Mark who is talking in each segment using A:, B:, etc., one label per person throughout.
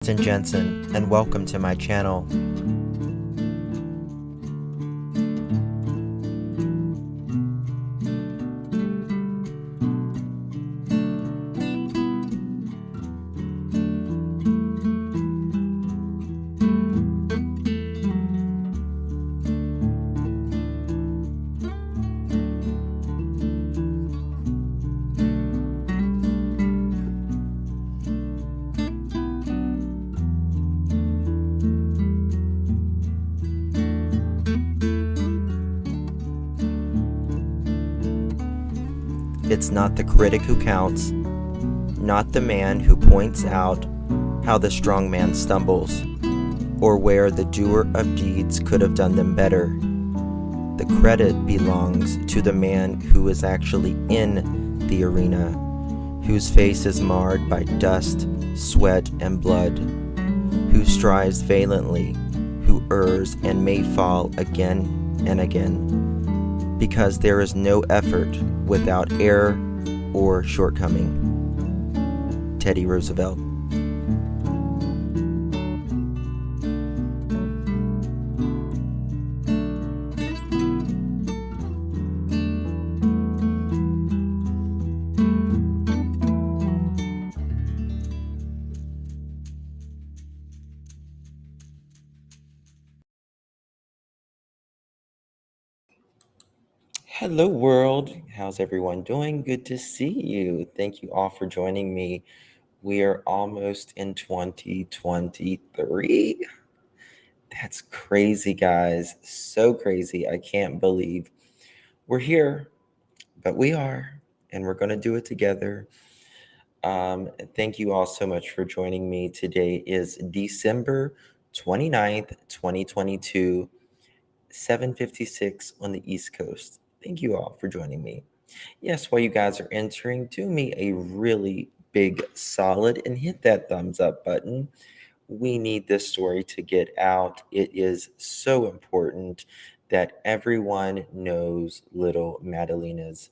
A: Justin Jensen, and welcome to my channel. It's not the critic who counts, not the man who points out how the strong man stumbles, or where the doer of deeds could have done them better. The credit belongs to the man who is actually in the arena, whose face is marred by dust, sweat, and blood, who strives valiantly, who errs and may fall again and again, because there is no effort without error or shortcoming. Teddy Roosevelt. Hello world, how's everyone doing? Good to see you. Thank you all for joining me. We are almost in 2023. That's crazy, guys. So crazy. I can't believe we're here, but we are, and we're going to do it together. Thank you all so much for joining me. Today is December 29th, 2022, 7:56 on the East Coast. Thank you all for joining me. Yes, while you guys are entering, do me a really big solid and hit that thumbs up button. We need this story to get out. It is so important that everyone knows little Madalina's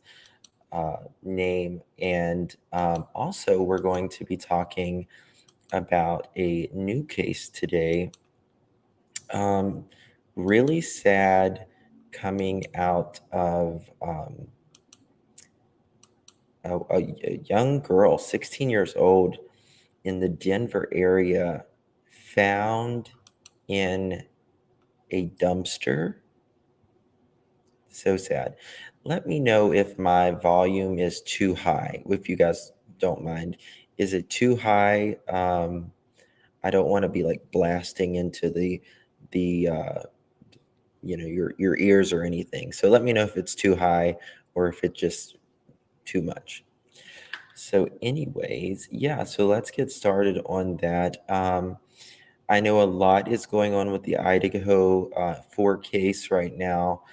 A: name. And also, we're going to be talking about a new case today. Really sad, coming out of a young girl, 16 years old, in the Denver area, found in a dumpster. So sad. Let me know if my volume is too high, if you guys don't mind. Is it too high? I don't want to be like blasting into the your ears or anything. So let me know if it's too high or if it's just too much. So anyways, yeah, so let's get started on that. I know a lot is going on with the Idaho 4 case right now,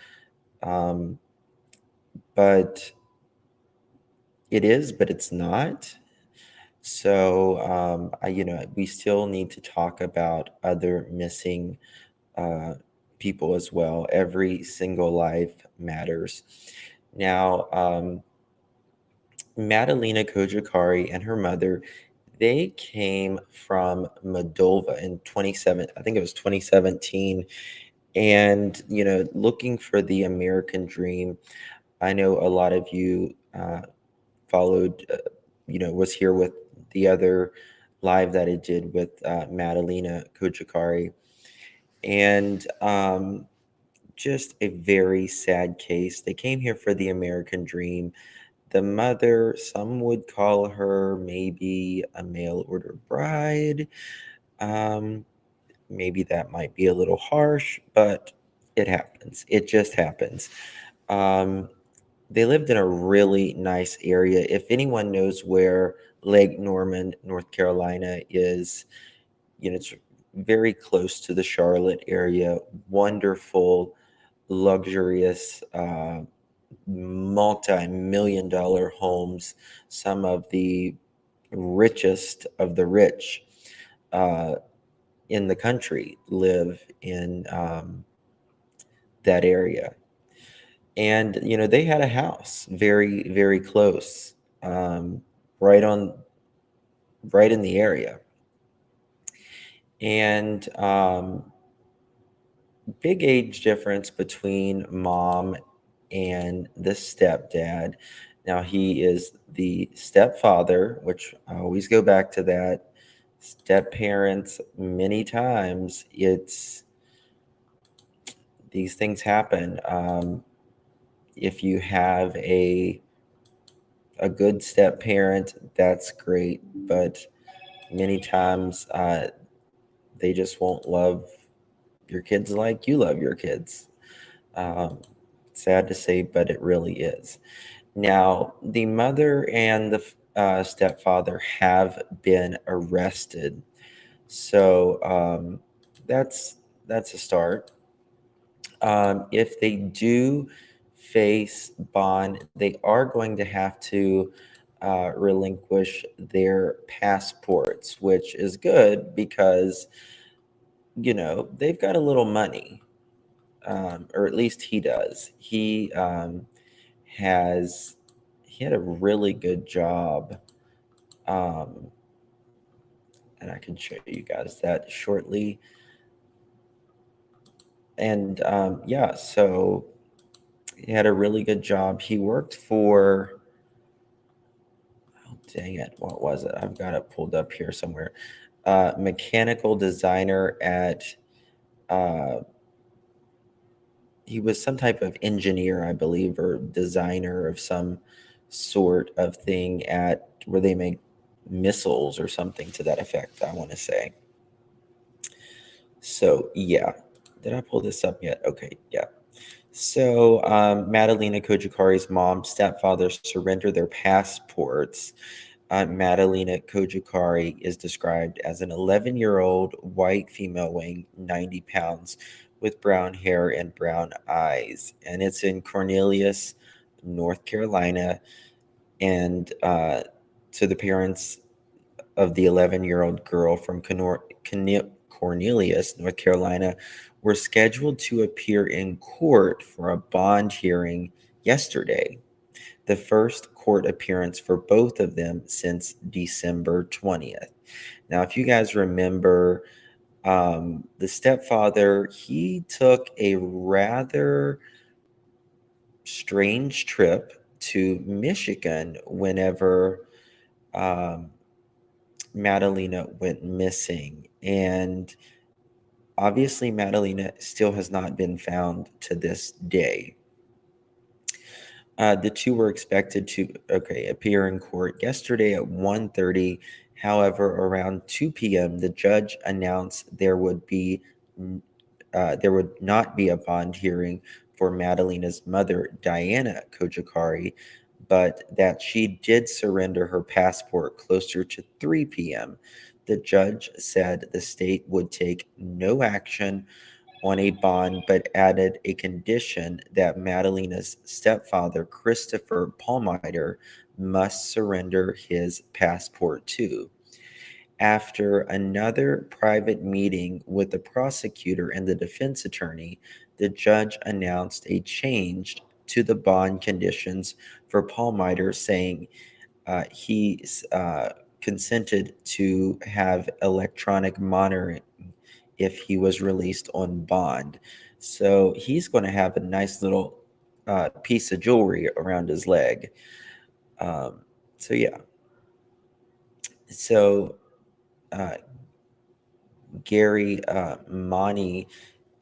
A: but but it's not. So, we still need to talk about other missing people as well. Every single life matters. Now, Madalina Cojocari and her mother, they came from Moldova in 2017, and looking for the American dream. I know a lot of you followed, was here with the other live that I did with Madalina Cojocari, and just a very sad case. They came here for the American dream. The mother, some would call her maybe a mail order bride. Maybe that might be a little harsh, but it happens. It just happens. Um, they lived in a really nice area. If anyone knows where Lake Norman, North Carolina is, it's very close to the Charlotte area. Wonderful, luxurious, multi-million-dollar homes. Some of the richest of the rich in the country live in that area. And they had a house very, very close, right in the area. And big age difference between mom and the stepdad. Now, he is the stepfather, which I always go back to that. Step parents, many times, these things happen. If you have a good step parent, that's great, but many times they just won't love your kids like you love your kids. Um, Sad to say, but it really is. Now, the mother and the stepfather have been arrested, so that's a start. If they do face bond, they are going to have to relinquish their passports, which is good because they've got a little money, or at least he does. Has he had a really good job, um, and I can show you guys that shortly. And yeah, so he had a really good job. He worked for, oh dang it, what was it? I've got it pulled up here somewhere. Mechanical designer at uh, he was some type of engineer, I believe, or designer of some sort of thing at where they make missiles or something to that effect, I want to say. So, yeah. Did I pull this up yet? Okay, yeah. So, Madalina Cojocari's mom, stepfather surrender their passports. Madalina Cojocari is described as an 11-year-old white female weighing 90 pounds with brown hair and brown eyes. And it's in Cornelius, North Carolina. And to the parents of the 11-year-old girl from Cornelius, North Carolina, were scheduled to appear in court for a bond hearing yesterday, the first court appearance for both of them since December 20th. Now, if you guys remember, the stepfather, he took a rather strange trip to Michigan whenever um, Madalina went missing. And obviously, Madalina still has not been found to this day. The two were expected to appear in court yesterday at 1:30. However, around 2 p.m., the judge announced there would not be a bond hearing for Madalina's mother, Tayana Cojocari, but that she did surrender her passport closer to 3 p.m. The judge said the state would take no action on a bond, but added a condition that Madalina's stepfather, Christopher Palmiter, must surrender his passport too. After another private meeting with the prosecutor and the defense attorney, the judge announced a change to the bond conditions for Palmiter, saying he consented to have electronic monitoring if he was released on bond. So he's going to have a nice little piece of jewelry around his leg. Um, so yeah. So uh, Gary Monty,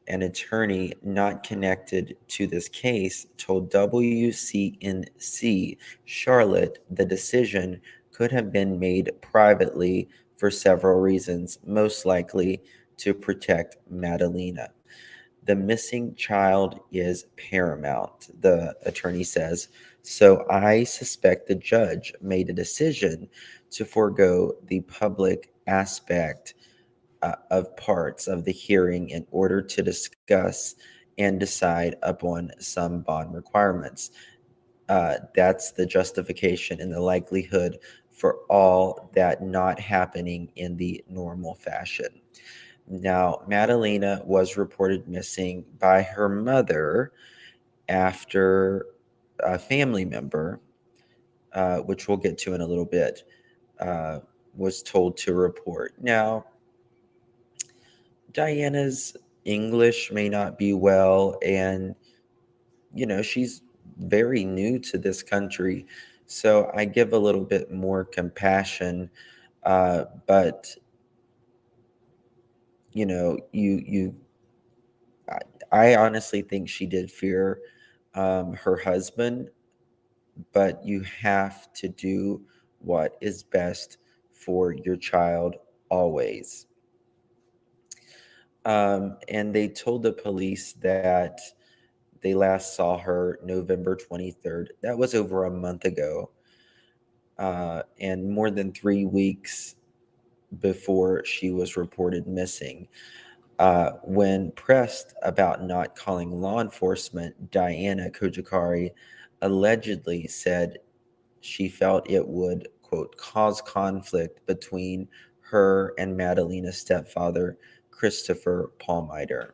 A: an attorney not connected to this case, told WCNC Charlotte the decision could have been made privately for several reasons, most likely to protect Madalina. The missing child is paramount, the attorney says. So I suspect the judge made a decision to forego the public aspect of parts of the hearing in order to discuss and decide upon some bond requirements. That's the justification and the likelihood for all that not happening in the normal fashion. Now, Madalina was reported missing by her mother after a family member, which we'll get to in a little bit, uh, was told to report. Now, Diana's English may not be well, and she's very new to this country, so I give a little bit more compassion. But you I honestly think she did fear her husband, but you have to do what is best for your child always. And they told the police that they last saw her November 23rd. That was over a month ago, and more than 3 weeks before she was reported missing. When pressed about not calling law enforcement, Tayana Cojocari allegedly said she felt it would, quote, cause conflict between her and Madalina's stepfather, Christopher Palmiter.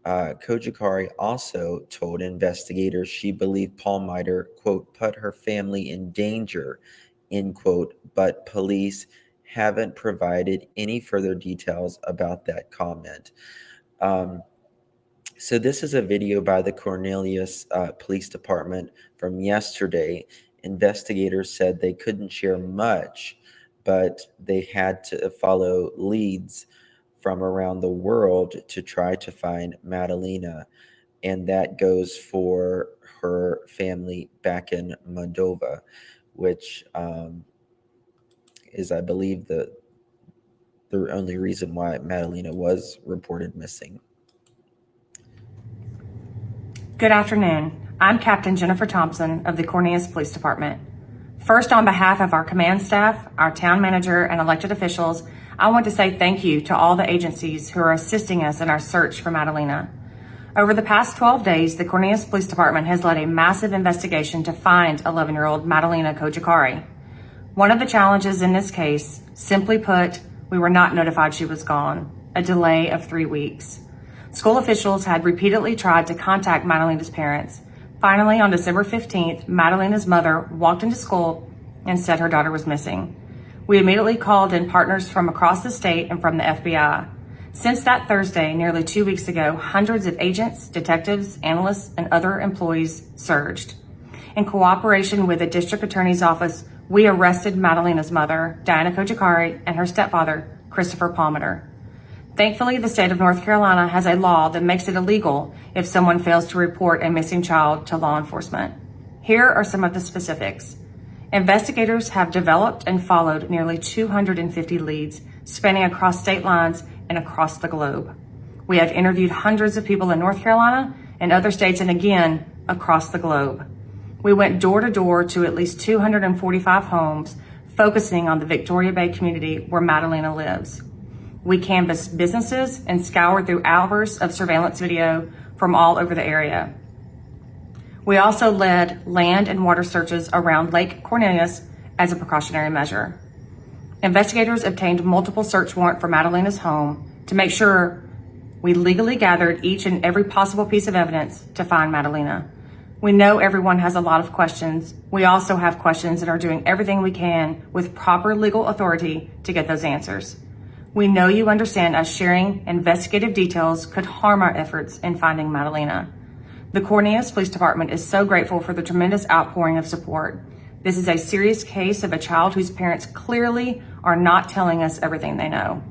A: Cojocari also told investigators she believed Palmiter, quote, put her family in danger, end quote, but police haven't provided any further details about that comment. So this is a video by the Cornelius Police Department from yesterday. Investigators said they couldn't share much, but they had to follow leads from around the world to try to find Madalina, and that goes for her family back in Moldova, which is, I believe, the only reason why Madalina was reported missing.
B: Good afternoon. I'm Captain Jennifer Thompson of the Cornelius Police Department. First, on behalf of our command staff, our town manager, and elected officials, I want to say thank you to all the agencies who are assisting us in our search for Madalina. Over the past 12 days, the Cornelius Police Department has led a massive investigation to find 11-year-old Madalina Cojocari. One of the challenges in this case, simply put, we were not notified she was gone, a delay of 3 weeks. School officials had repeatedly tried to contact Madalina's parents. Finally, on December 15th, Madalina's mother walked into school and said her daughter was missing. We immediately called in partners from across the state and from the FBI. Since that Thursday, nearly 2 weeks ago, hundreds of agents, detectives, analysts, and other employees surged. In cooperation with the district attorney's office, we arrested Madalina's mother, Tayana Cojocari, and her stepfather, Christopher Palmiter. Thankfully, the state of North Carolina has a law that makes it illegal if someone fails to report a missing child to law enforcement. Here are some of the specifics. Investigators have developed and followed nearly 250 leads spanning across state lines and across the globe. We have interviewed hundreds of people in North Carolina and other states, and again, across the globe. We went door to door to at least 245 homes, focusing on the Victoria Bay community where Madalina lives. We canvassed businesses and scoured through hours of surveillance video from all over the area. We also led land and water searches around Lake Cornelius as a precautionary measure. Investigators obtained multiple search warrants for Madalina's home to make sure we legally gathered each and every possible piece of evidence to find Madalina. We know everyone has a lot of questions. We also have questions and are doing everything we can with proper legal authority to get those answers. We know you understand us sharing investigative details could harm our efforts in finding Madalina. The Cornelius Police Department is so grateful for the tremendous outpouring of support. This is a serious case of a child whose parents clearly are not telling us everything they know.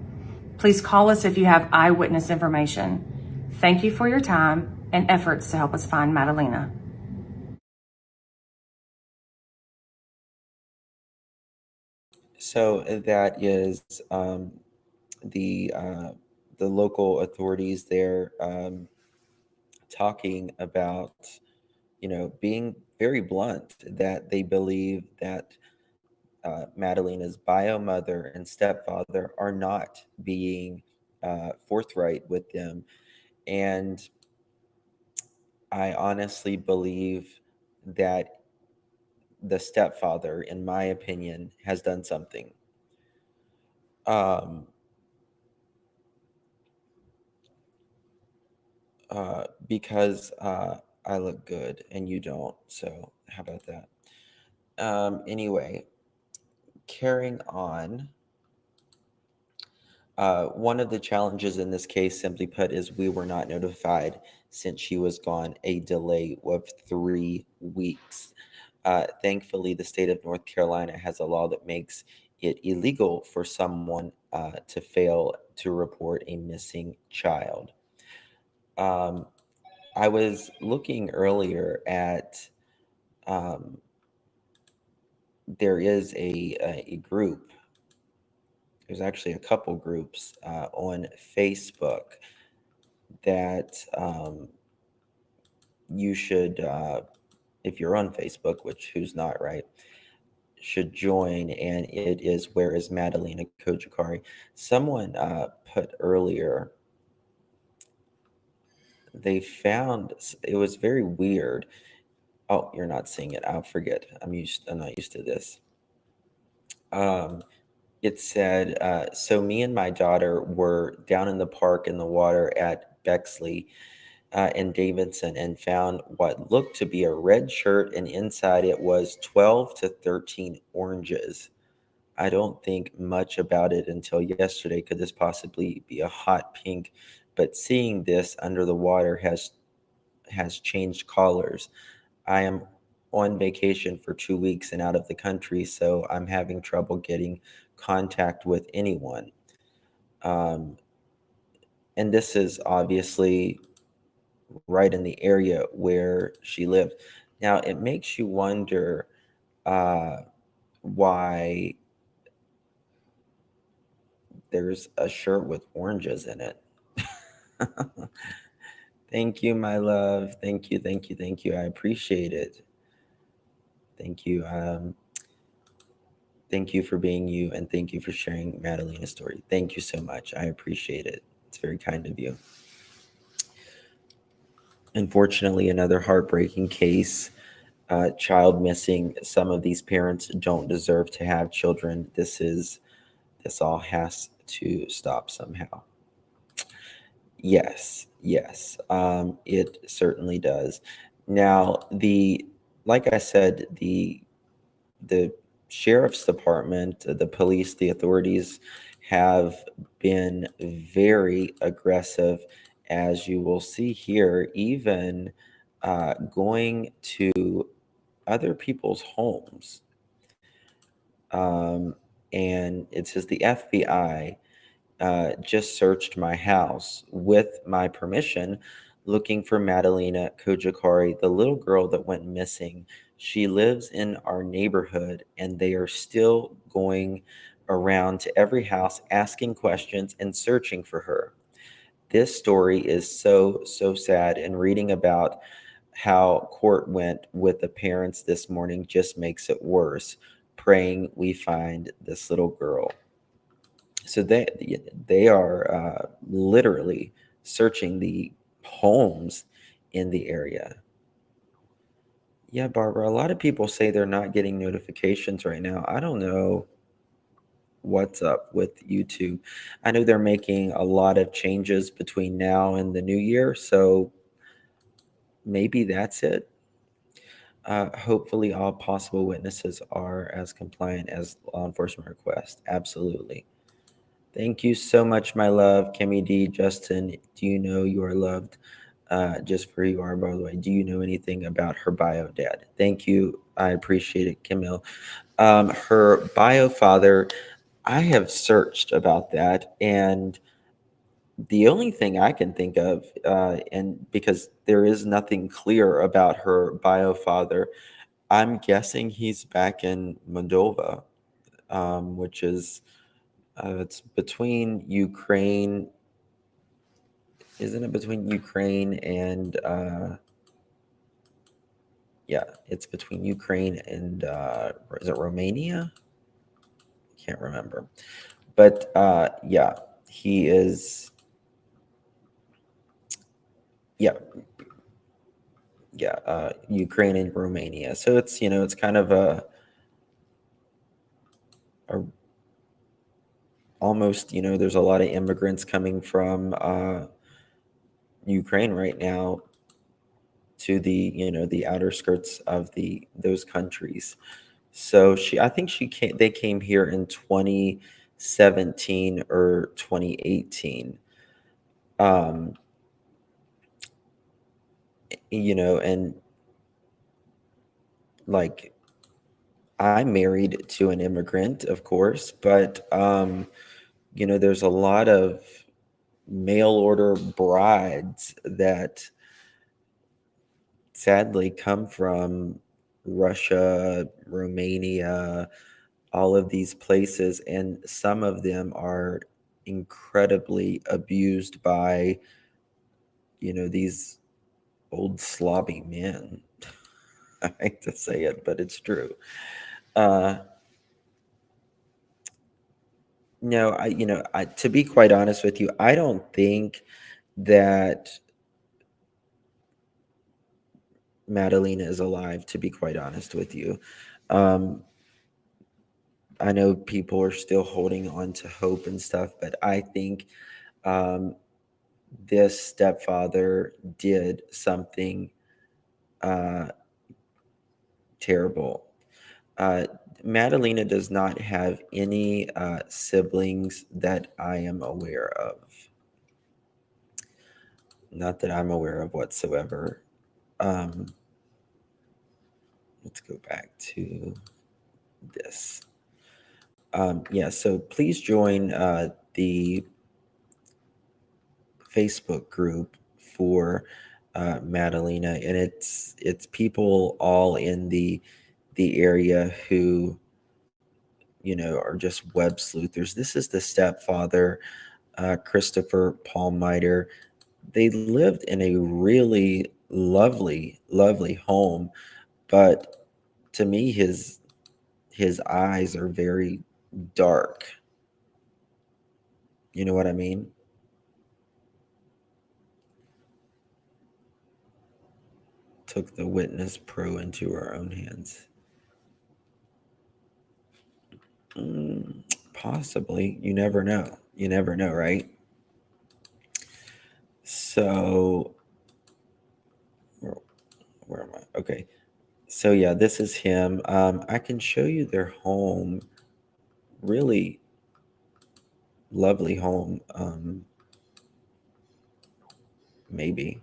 B: Please call us if you have eyewitness information. Thank you for your time and efforts to help us find Madalina.
A: So that is the local authorities there talking about, being very blunt, that they believe that Madalina's bio mother and stepfather are not being forthright with them. And I honestly believe that the stepfather, in my opinion, has done something. Because I look good and you don't. So how about that? Anyway, carrying on. One of the challenges in this case, simply put, is we were not notified since she was gone, a delay of 3 weeks. Thankfully, the state of North Carolina has a law that makes it illegal for someone to fail to report a missing child. Um, I was looking earlier at there is a group. There's actually a couple groups on Facebook that you should, if you're on Facebook, which who's not, right, should join. And it is Where is Madalina Cojocari? Someone put earlier, they found it was very weird. Oh, you're not seeing it. I'll forget. I'm not used to this. It said, so me and my daughter were down in the park in the water at Bexley and Davidson and found what looked to be a red shirt, and inside it was 12 to 13 oranges. I don't think much about it until yesterday. Could this possibly be a hot pink? But seeing this under the water has changed colors. I am on vacation for 2 weeks and out of the country, so I'm having trouble getting contact with anyone. Um, and this is obviously right in the area where she lived. Now, it makes you wonder why there's a shirt with oranges in it. Thank you, my love. Thank you, thank you, thank you. I appreciate it. Thank you. Thank you for being you, and thank you for sharing Madalina's story. Thank you so much. I appreciate it. It's very kind of you. Unfortunately, another heartbreaking case. Child missing. Some of these parents don't deserve to have children. This all has to stop somehow. Yes, yes, it certainly does. Now, like I said, the sheriff's department, the police, the authorities have been very aggressive, as you will see here, even going to other people's homes. And it says the FBI just searched my house with my permission, looking for Madalina Cojocari, the little girl that went missing. She lives in our neighborhood, and they are still going around to every house asking questions and searching for her. This story is so, so sad, and reading about how court went with the parents this morning just makes it worse. Praying we find this little girl. So they are literally searching the homes in the area. Yeah, Barbara, a lot of people say they're not getting notifications right now. I don't know what's up with YouTube. I know they're making a lot of changes between now and the new year, so maybe that's it. Hopefully, all possible witnesses are as compliant as law enforcement requests. Absolutely. Thank you so much, my love. Kimmy D, Justin, do you know you are loved just for who you are, by the way? Do you know anything about her bio dad? Thank you. I appreciate it, Camille. Her bio father, I have searched about that, and the only thing I can think of, and because there is nothing clear about her bio father, I'm guessing he's back in Moldova, which is it's between Ukraine. Isn't it between Ukraine and yeah, it's between Ukraine and is it Romania? Can't remember. But yeah, he is yeah, yeah, Ukraine and Romania. So it's, it's kind of a almost, there's a lot of immigrants coming from Ukraine right now to the, the outer skirts of those countries. So I think they came here in 2017 or 2018. And like, I'm married to an immigrant, of course, but there's a lot of mail order brides that sadly come from Russia, Romania, all of these places, and some of them are incredibly abused by, these old slobby men. I hate to say it, but it's true. Uh, no, to be quite honest with you, I don't think that Madalina is alive, to be quite honest with you. Um, I know people are still holding on to hope and stuff, but I think um, this stepfather did something uh, terrible. Uh, Madalina does not have any siblings that I am aware of. Not that I'm aware of whatsoever. Um, let's go back to this. Yeah, so please join the Facebook group for Madalina, and it's people all in the area who are just web sleuthers. This is the stepfather, Christopher Palmiter. They lived in a really lovely home, but to me, his eyes are very dark. You know what I mean? Took the witness pro into her own hands. Possibly. You never know. You never know, right? So, where am I? Okay. So, yeah, this is him. I can show you their home. Really lovely home. Maybe.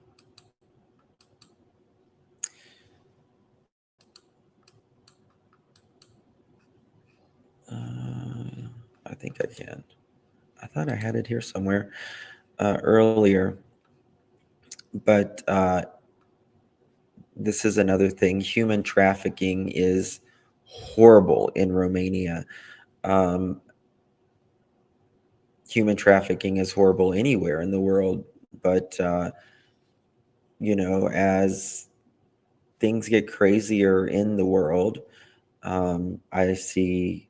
A: I think I can. I thought I had it here somewhere earlier. But this is another thing. Human trafficking is horrible in Romania. Um, Human trafficking is horrible anywhere in the world. But, as things get crazier in the world, I see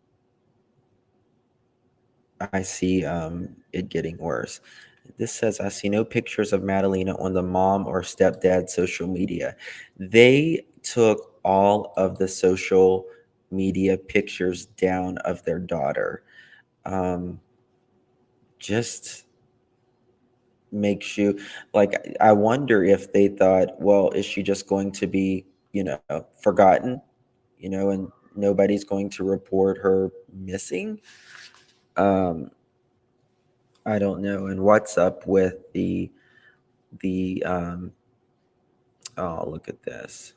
A: it getting worse. This says, I see no pictures of Madalina on the mom or stepdad social media. They took all of the social media pictures down of their daughter. Just makes you like, I wonder if they thought, well, is she just going to be, forgotten, and nobody's going to report her missing? Um, I don't know. And what's up with the oh, look at this.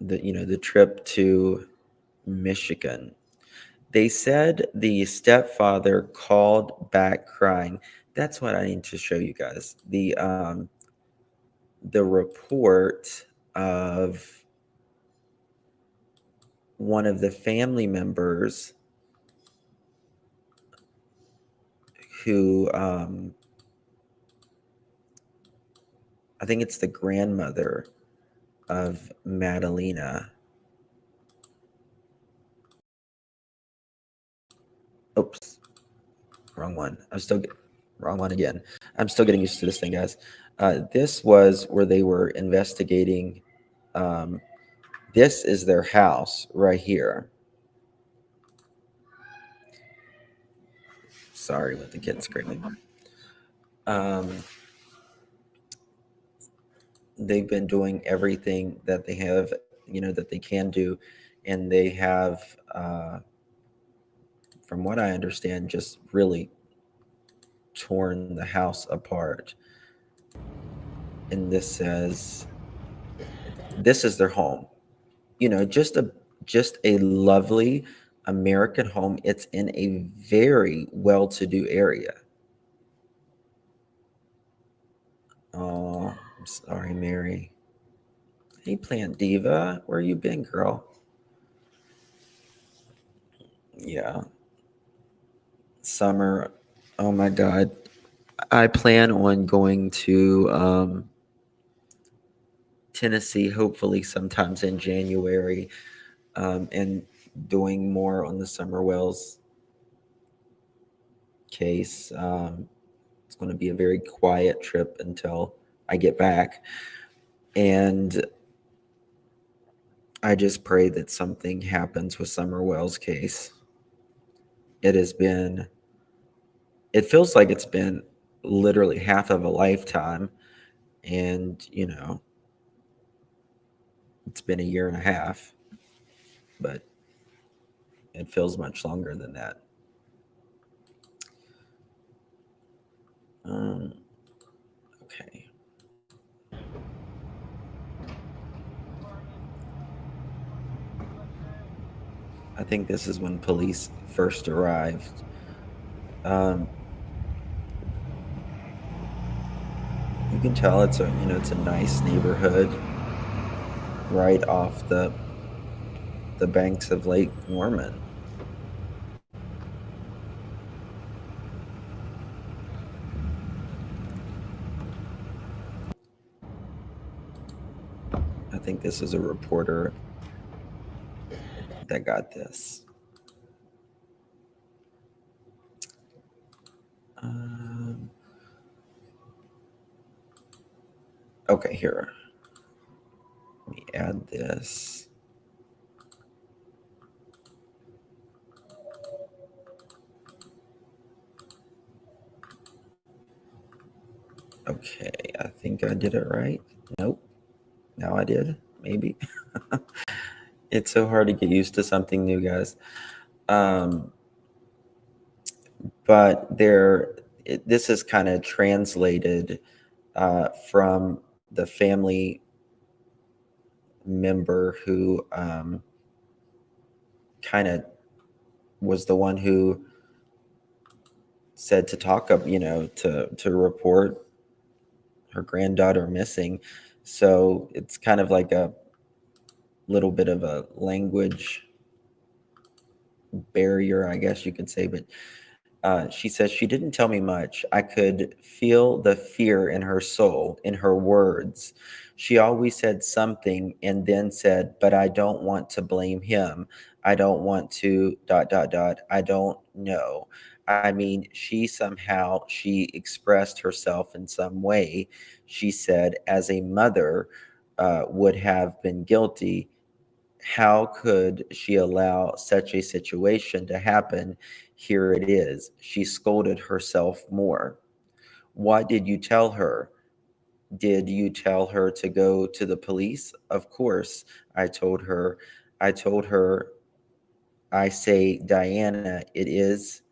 A: The trip to Michigan. They said the stepfather called back crying. That's what I need to show you guys. The report of one of the family members who I think it's the grandmother of Madalina. Oops, wrong one. Wrong one again. I'm still getting used to this thing, guys. This was where they were investigating. This is their house right here. Sorry with the kids screaming. They've been doing everything that they have, that they can do, and they have from what I understand, just really torn the house apart. And this says, this is their home. You know, just a lovely American home. It's in a very well-to-do area. Oh, I'm sorry, Mary. Hey, Plant Diva, where you been, girl? Yeah, summer. Oh my God, I plan on going to Tennessee, hopefully sometimes in January, and doing more on the Summer Wells case. It's going to be a very quiet trip until I get back. And I just pray that something happens with Summer Wells' case. It has been, it feels like it's been literally half of a lifetime. And, you know, it's been a year and a half, but it feels much longer than that. Okay. I think this is when police first arrived. You can tell it's it's a nice neighborhood right off the banks of Lake Norman. I think this is a reporter that got this. Okay, here. Let me add this. Okay, I think I did it right. Nope. Now I did. Maybe. It's so hard to get used to something new, guys. But this is kind of translated from the family member who kind of was the one who said to talk up, to report her granddaughter missing. So it's kind of like a little bit of a language barrier, I guess you could say. But she says, she didn't tell me much. I could feel the fear in her soul, in her words. She always said something and then said, but I don't want to blame him. I don't want to ... I don't know. I mean, she expressed herself in some way. She said, as a mother would have been guilty. How could she allow such a situation to happen? Here it is. She scolded herself more. What did you tell her? Did you tell her to go to the police? Of course, I told her. I told her, I say, Tayanna, it is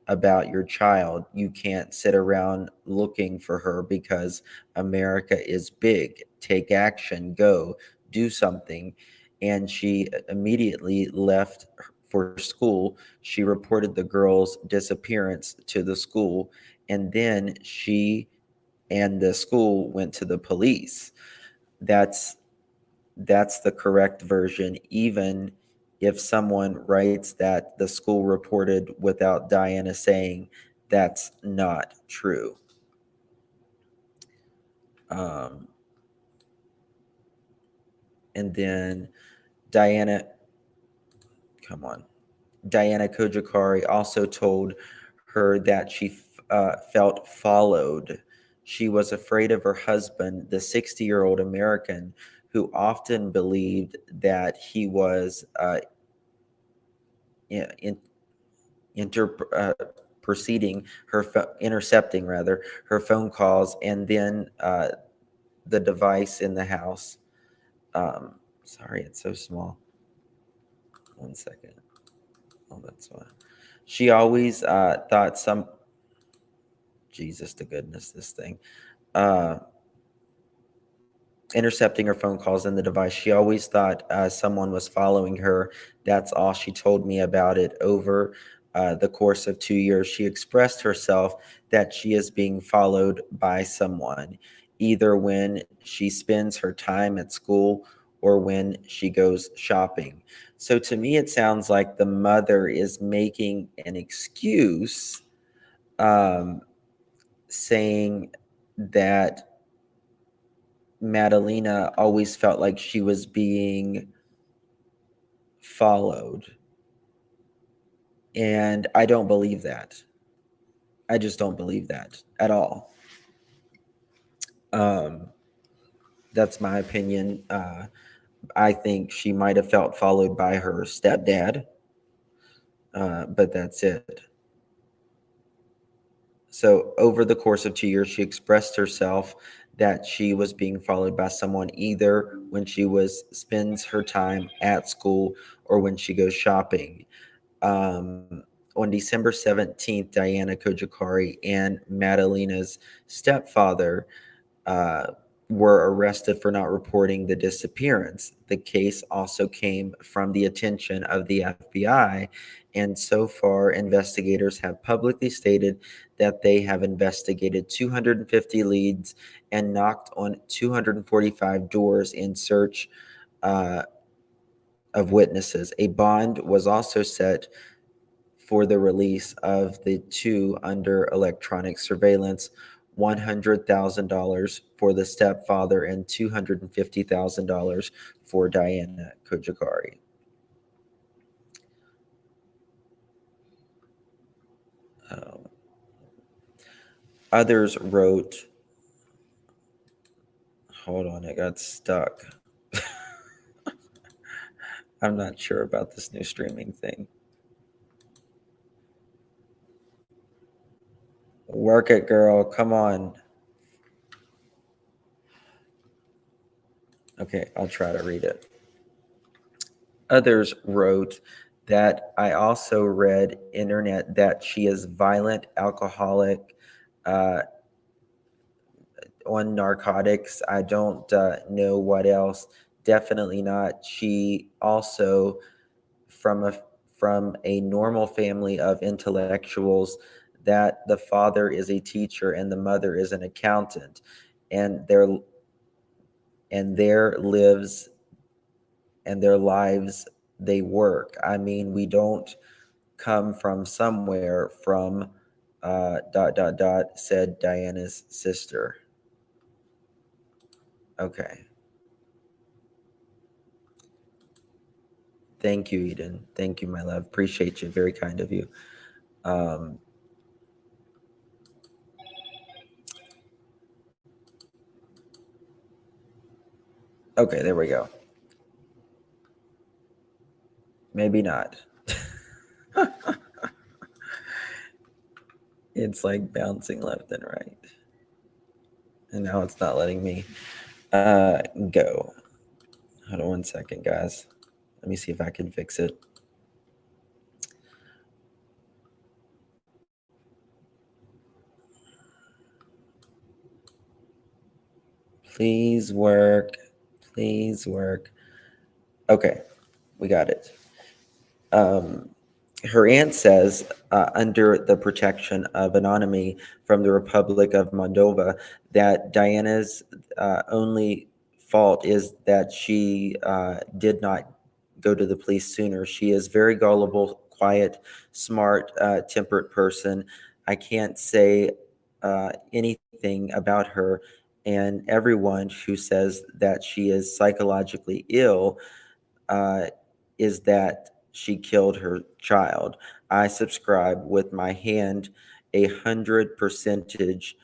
A: about your child. You can't sit around looking for her because America is big. Take action, go, do something. And she immediately left for school. She reported the girl's disappearance to the school, and then she and the school went to the police. That's the correct version, even if someone writes that the school reported without Tayanna saying that's not true. And then Diana, come on. Madalina Cojocari also told her that she felt followed. She was afraid of her husband, the 60-year-old American, who often believed that he was proceeding intercepting rather her phone calls, and then the device in the house. Sorry, it's so small. 1 second. Oh, that's why. She always thought some. Jesus to goodness, this thing. Uh, Intercepting her phone calls in the device. She always thought someone was following her. That's all she told me about it over the course of 2 years. She expressed herself that she is being followed by someone, either when she spends her time at school or when she goes shopping. So to me, it sounds like the mother is making an excuse, um, saying that Madalina always felt like she was being followed. And I don't believe that. I just don't believe that at all. Um, that's my opinion. I think she might have felt followed by her stepdad, but that's it. So, over the course of 2 years, she expressed herself that she was being followed by someone either when she spends her time at school or when she goes shopping. On December 17th, Tayana Cojocari and Madalina's stepfather uh, were arrested for not reporting the disappearance. The case also came from the attention of the FBI, and so far, investigators have publicly stated that they have investigated 250 leads and knocked on 245 doors in search uh, of witnesses. A bond was also set for the release of the two under electronic surveillance, $100,000 for the stepfather and $250,000 for Tayana Cojocari. Um, Others wrote, hold on, it got stuck. I'm not sure about this new streaming thing. Work it, girl. Come on. Okay, I'll try to read it. Others wrote that I also read internet that she is violent, alcoholic, uh, on narcotics. I don't know what else. Definitely not. She also from a normal family of intellectuals, that the father is a teacher and the mother is an accountant, and their lives and their lives they work. I mean, we don't come from somewhere from said Diana's sister. Okay. Thank you, Eden. Thank you, my love. Appreciate you. Very kind of you. Um, okay, there we go. Maybe not. It's like bouncing left and right. And now it's not letting me go. Hold on one second, guys. Let me see if I can fix it. Please work. Please work. Okay, we got it. Her aunt says, under the protection of anonymity from the Republic of Moldova, that Diana's only fault is that she did not go to the police sooner. She is very gullible, quiet, smart, temperate person. I can't say anything about her. And everyone who says that she is psychologically ill uh, is that she killed her child. I subscribe with my hand 100 percentages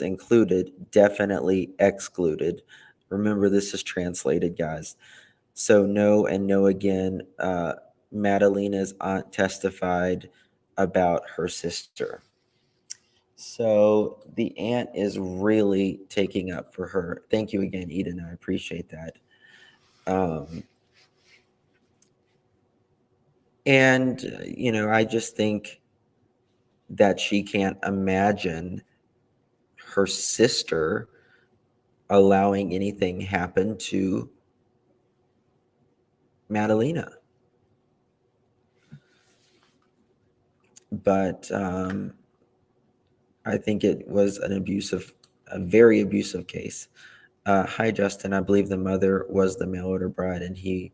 A: included, definitely excluded. Remember, this is translated, guys. So no and no again. Madalina's aunt testified about her sister. So the aunt is really taking up for her. Thank you again, Eden. I appreciate that. Um, And, I just think that she can't imagine her sister allowing anything happen to Madalina. But I think it was a very abusive case. Hi, Justin. I believe the mother was the mail order bride, and he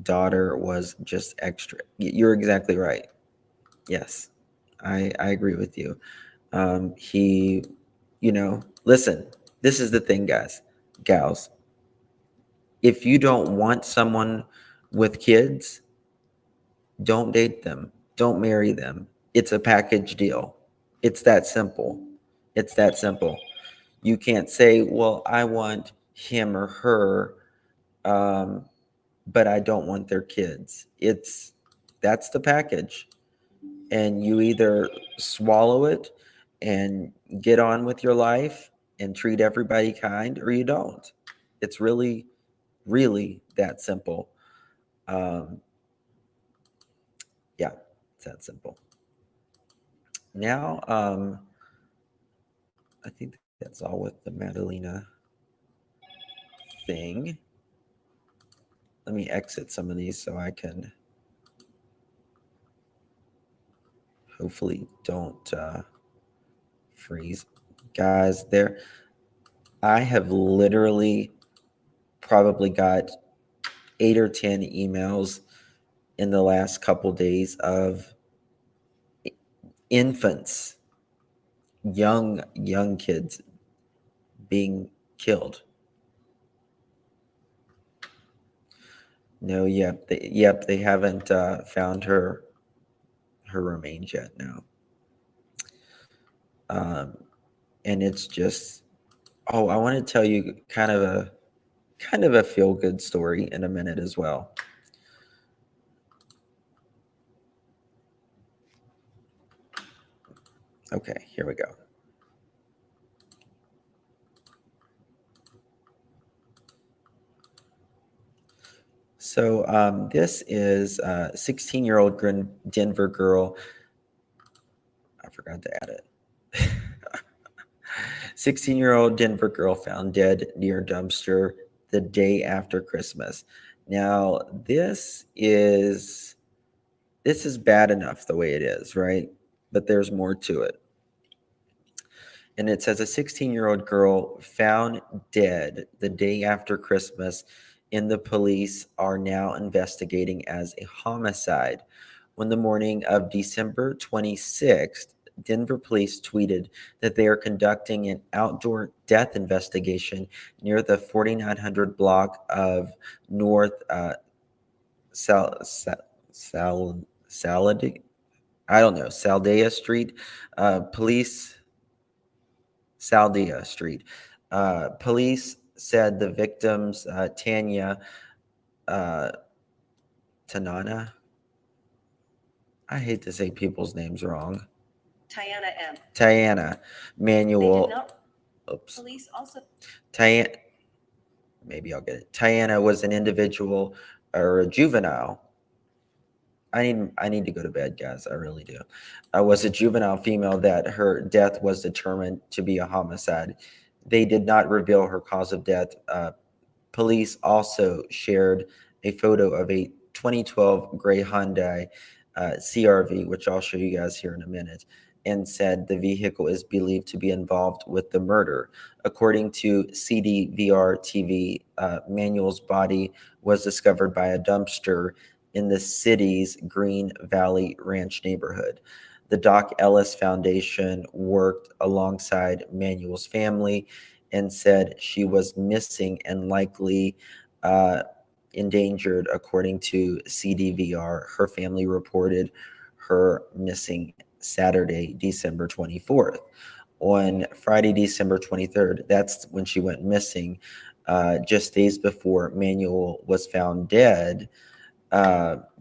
A: daughter was just extra. You're exactly right. Yes, I agree with you. He, listen. This is the thing, guys, gals. If you don't want someone with kids, don't date them. Don't marry them. It's a package deal. It's that simple. It's that simple. You can't say, well, I want him or her, um, but I don't want their kids. That's the package. And you either swallow it and get on with your life and treat everybody kind, or you don't. It's really, really that simple. Um, yeah, it's that simple. Now, I think that's all with the Madalina thing. Let me exit some of these so I can hopefully don't freeze. Guys, I have literally probably got 8 or 10 emails in the last couple days of infants, young kids being killed. No, they haven't found her remains yet. No, and it's just, oh, I want to tell you kind of a feel good story in a minute as well. Okay, here we go. So this is a 16-year-old Denver girl. I forgot to add it. 16-year-old Denver girl found dead near dumpster the day after Christmas. Now, this is bad enough the way it is, right? But there's more to it. And it says a 16-year-old girl found dead the day after Christmas, and the police are now investigating as a homicide. On the morning of December 26th, Denver police tweeted that they are conducting an outdoor death investigation near the 4900 block of North Saldea Street. Police Saldea Street. Police said the victims, Tanya Tanana. I hate to say people's names wrong. Tayana Manuel. Oops. Police also. Maybe I'll get it. Tayanna was an individual or a juvenile. I need to go to bed, guys. I really do. Was a juvenile female that her death was determined to be a homicide. They did not reveal her cause of death. Police also shared a photo of a 2012 gray Hyundai CRV, which I'll show you guys here in a minute, and said the vehicle is believed to be involved with the murder. According to CDVR TV, Manuel's body was discovered by a dumpster in the city's Green Valley Ranch neighborhood. The Doc Ellis Foundation worked alongside Manuel's family and said she was missing and likely endangered, according to CDVR. Her family reported her missing Saturday, December 24th. On Friday, December 23rd, that's when she went missing. Just days before Manuel was found dead,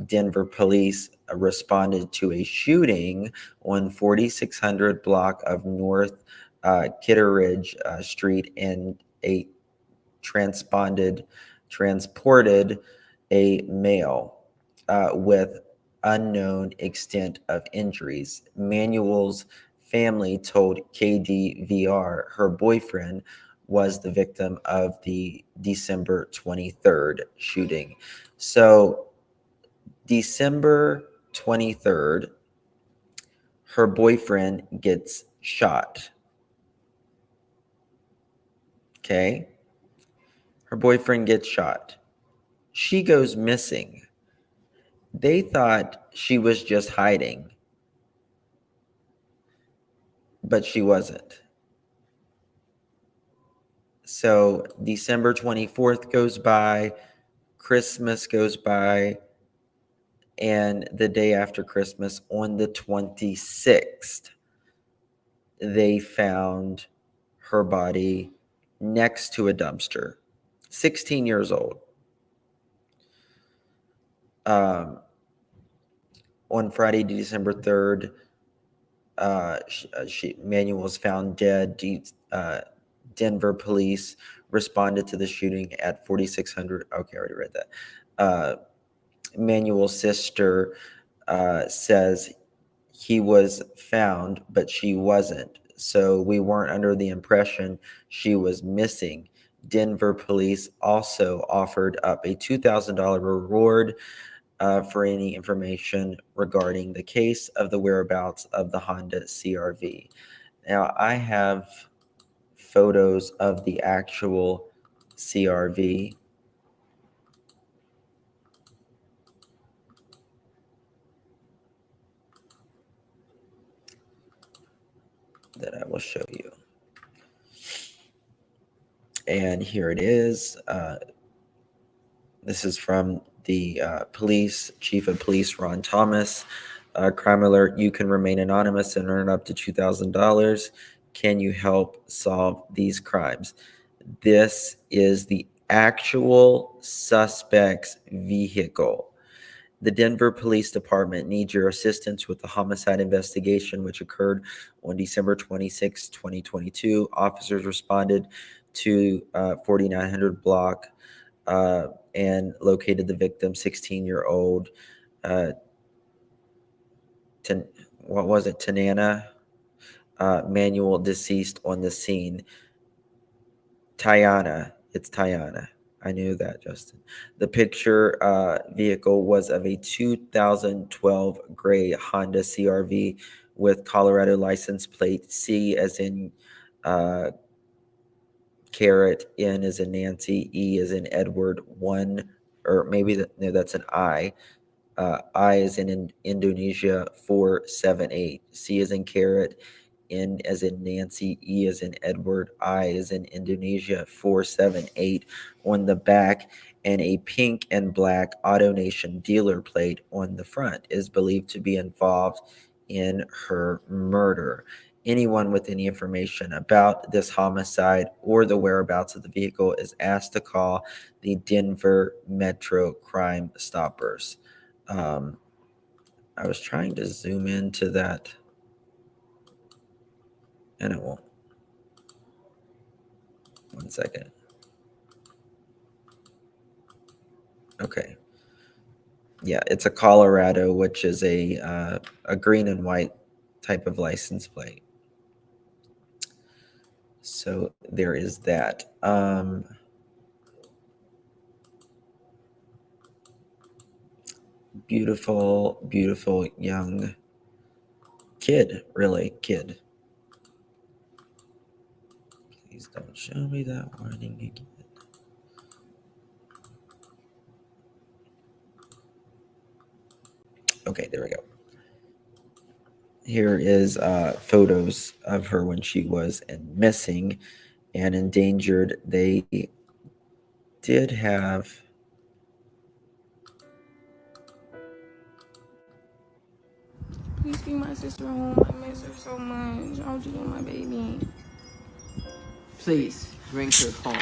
A: Denver police responded to a shooting on 4600 block of North Kitteridge Street, and a transported a male with unknown extent of injuries. Manuel's family told KDVR her boyfriend was the victim of the December 23rd shooting. So, December 23rd, her boyfriend gets shot. Okay? Her boyfriend gets shot. She goes missing. They thought she was just hiding, but she wasn't. So December 24th goes by, Christmas goes by, and the day after Christmas, on the 26th, they found her body next to a dumpster, 16 years old. On Friday, December 3rd, Manuel was found dead. Denver police responded to the shooting at 4600. Okay, I already read that. Manuel's sister says he was found, but she wasn't. So we weren't under the impression she was missing. Denver police also offered up a $2,000 reward for any information regarding the case of the whereabouts of the Honda CRV. Now, I have photos of the actual CRV. That I will show you. And here it is. This is from the police, chief of police, Ron Thomas. Crime alert, you can remain anonymous and earn up to $2,000. Can you help solve these crimes? This is the actual suspect's vehicle. The Denver Police Department needs your assistance with the homicide investigation, which occurred on December 26, 2022. Officers responded to 4900 block and located the victim, 16-year-old. Tayanna Manuel, deceased on the scene. Tayanna. It's Tayanna. I knew that, Justin. The picture vehicle was of a 2012 gray Honda CRV with Colorado license plate C as in carrot, N as in Nancy, E as in Edward, 1, or maybe no, that's an I. I as in Indonesia, 478. C as in carrot, N as in Nancy, E as in Edward, I as in Indonesia, 478 on the back, and a pink and black AutoNation dealer plate on the front is believed to be involved in her murder. Anyone with any information about this homicide or the whereabouts of the vehicle is asked to call the Denver Metro Crime Stoppers. I was trying to zoom into that, and it won't. 1 second. Okay. Yeah, it's a Colorado, which is a green and white type of license plate. So there is that. Beautiful, beautiful young kid, really, kid. Please don't show me that warning again. Okay, there we go. Here is photos of her when she was missing and endangered. They did have...
C: Please be my sister home. I miss her so much. I just want my baby.
D: Please bring her home.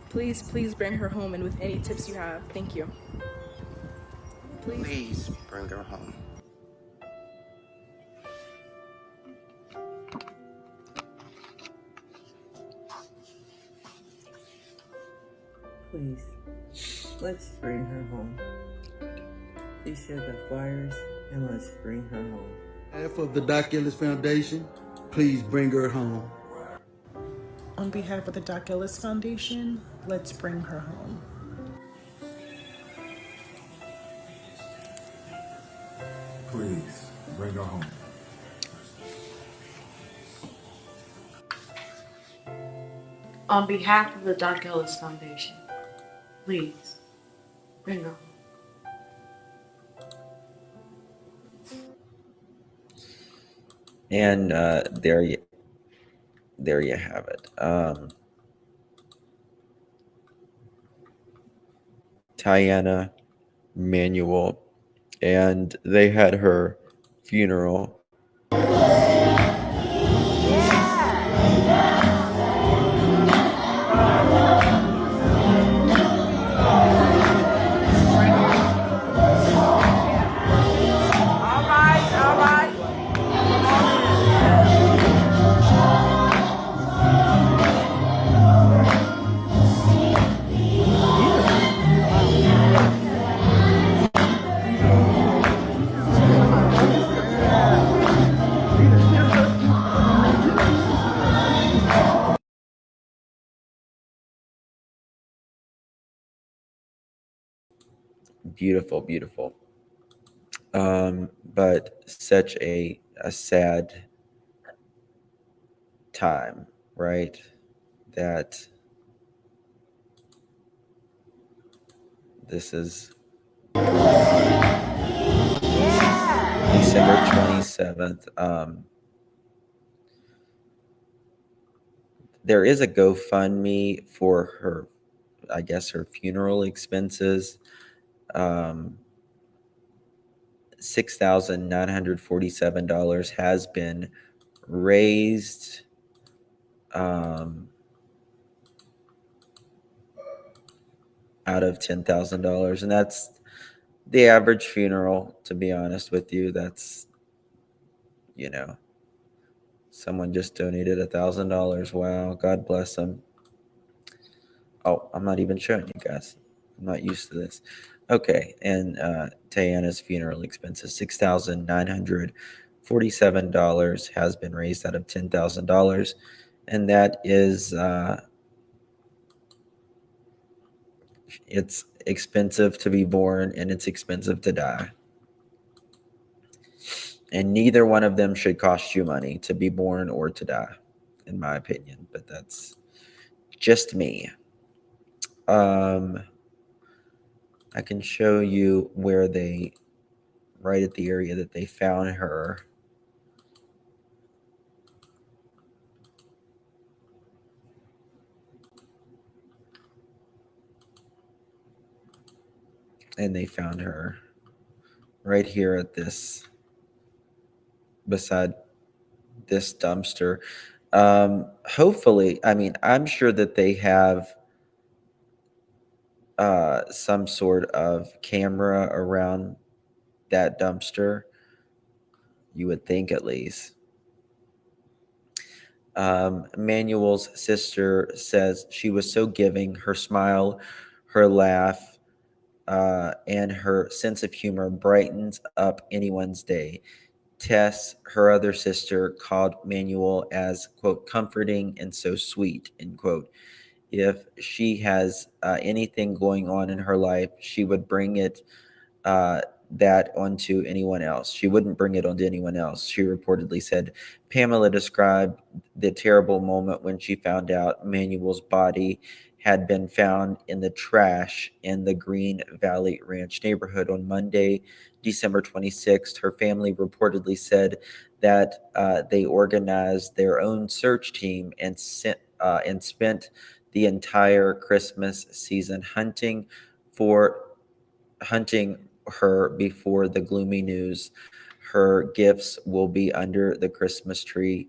C: Please bring her home, and with any tips you have. Thank you.
E: Please bring her home.
D: Please, let's bring her home. Please share the flyers and let's bring her home.
E: On behalf of the Doc Ellis Foundation, please bring her home.
F: On behalf of the Doc Ellis Foundation, let's bring her home.
G: Please bring her home.
H: On behalf of the Doc Ellis Foundation, please bring her home.
A: And there you have it. Tayana Manuel, and they had her funeral. Beautiful, beautiful. But such a sad time, right? That this is December 27th. There is a GoFundMe for her, I guess, her funeral expenses. $6,947 has been raised. Out of $10,000, and that's the average funeral, to be honest with you. That's, someone just donated $1,000. Wow, God bless them. Oh, I'm not even showing you guys. I'm not used to this. Okay, and Tayanna's funeral expenses, $6,947 has been raised out of $10,000, and that is it's expensive to be born and it's expensive to die. And neither one of them should cost you money, to be born or to die, in my opinion. But that's just me. I can show you where they, right at the area that they found her. And they found her right here at this, beside this dumpster. Hopefully, I mean, I'm sure that they have some sort of camera around that dumpster. You would think, at least. Manuel's sister says she was so giving. Her smile, her laugh, and her sense of humor brightens up anyone's day. Tess, her other sister, called Manuel as, quote, comforting and so sweet, end quote. If she has anything going on in her life, she would bring it that onto anyone else. She wouldn't bring it onto anyone else, she reportedly said. Pamela described the terrible moment when she found out Manuel's body had been found in the trash in the Green Valley Ranch neighborhood on Monday, December 26th. Her family reportedly said that they organized their own search team and spent the entire Christmas season hunting her before the gloomy news. Her gifts will be under the Christmas tree.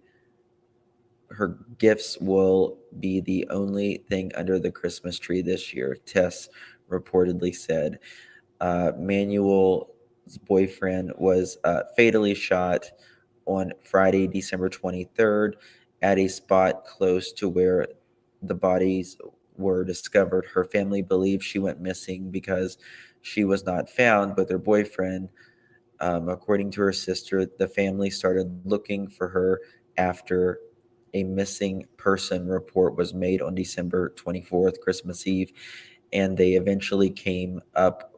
A: Her gifts will be the only thing under the Christmas tree this year, Tess reportedly said. Manuel's boyfriend was fatally shot on Friday, December 23rd, at a spot close to where the bodies were discovered. Her family believes she went missing because she was not found with her boyfriend. According to her sister, the family started looking for her after a missing person report was made on December 24th, Christmas Eve, and they eventually came up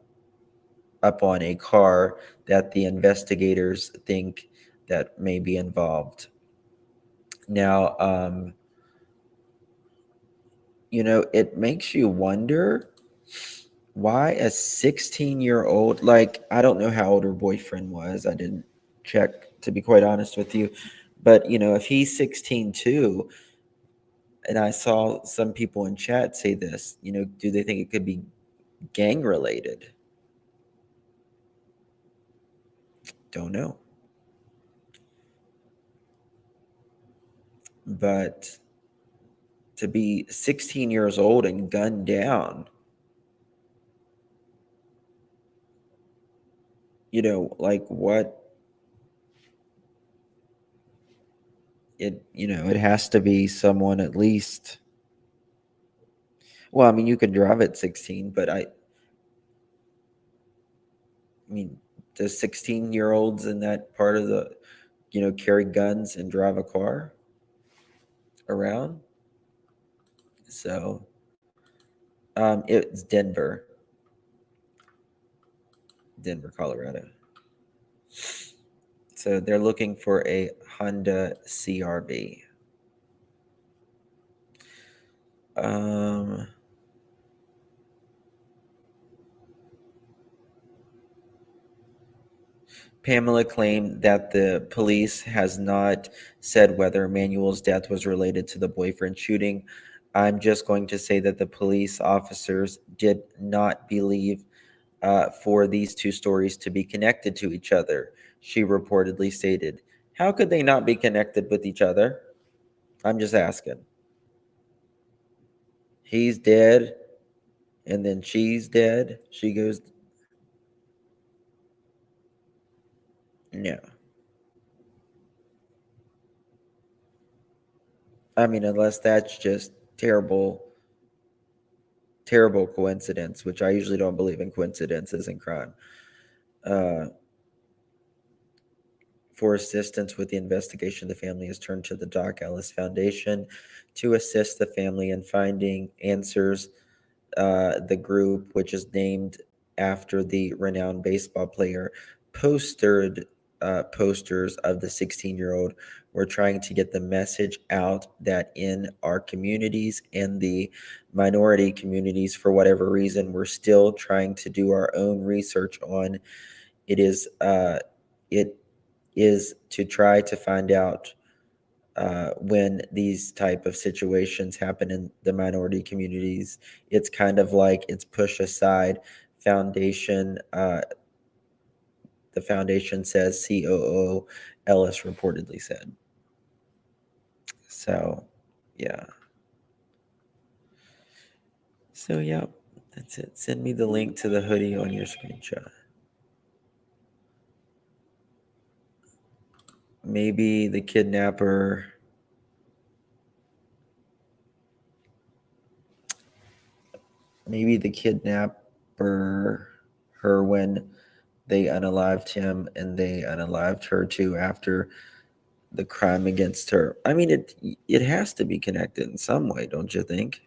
A: on a car that the investigators think that may be involved. Now, it makes you wonder why a 16-year-old, like, I don't know how old her boyfriend was. I didn't check, to be quite honest with you. But, if he's 16 too, and I saw some people in chat say this, do they think it could be gang related? Don't know. But to be 16 years old and gunned down, like what? It has to be someone at least. Well, I mean, you can drive at 16, but I mean, does 16-year-olds in that part of the, carry guns and drive a car around? So, it's Denver, Colorado. So they're looking for a Honda CRV. Pamela claimed that the police has not said whether Emmanuel's death was related to the boyfriend shooting. I'm just going to say that the police officers did not believe for these two stories to be connected to each other, she reportedly stated. How could they not be connected with each other? I'm just asking. He's dead, and then she's dead. She goes, no. I mean, unless that's just terrible coincidence, which I usually don't believe in coincidences in crime. For assistance with the investigation, the family has turned to the Doc Ellis Foundation to assist the family in finding answers. The group, which is named after the renowned baseball player, posters of the 16-year-old. We're trying to get the message out that in our communities and the minority communities, for whatever reason, we're still trying to do our own research on. It is to try to find out when these type of situations happen in the minority communities. It's kind of like it's push aside. Foundation. The foundation says COO Ellis reportedly said. So, yeah. So, yeah, that's it. Send me the link to the hoodie on your screenshot. Maybe the kidnapper. Maybe the kidnapper her when they unalived him, and they unalived her too after the crime against her. I mean, it has to be connected in some way, don't you think?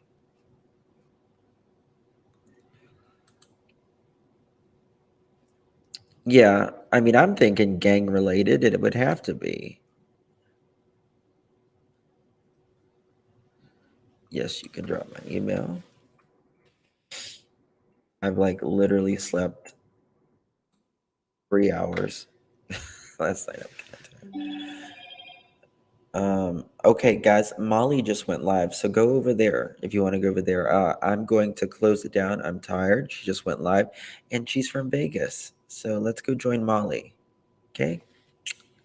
A: Yeah, I mean, I'm thinking gang related, and it would have to be. Yes, you can drop my email. I've literally slept 3 hours last night. Okay, guys, Molly just went live, so go over there if you want to go over there. I'm going to close it down. I'm tired. She just went live, and she's from Vegas, so let's go join Molly. Okay,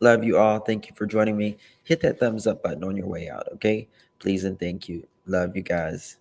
A: love you all. Thank you for joining me. Hit that thumbs up button on your way out. Okay, please and thank you. Love you guys.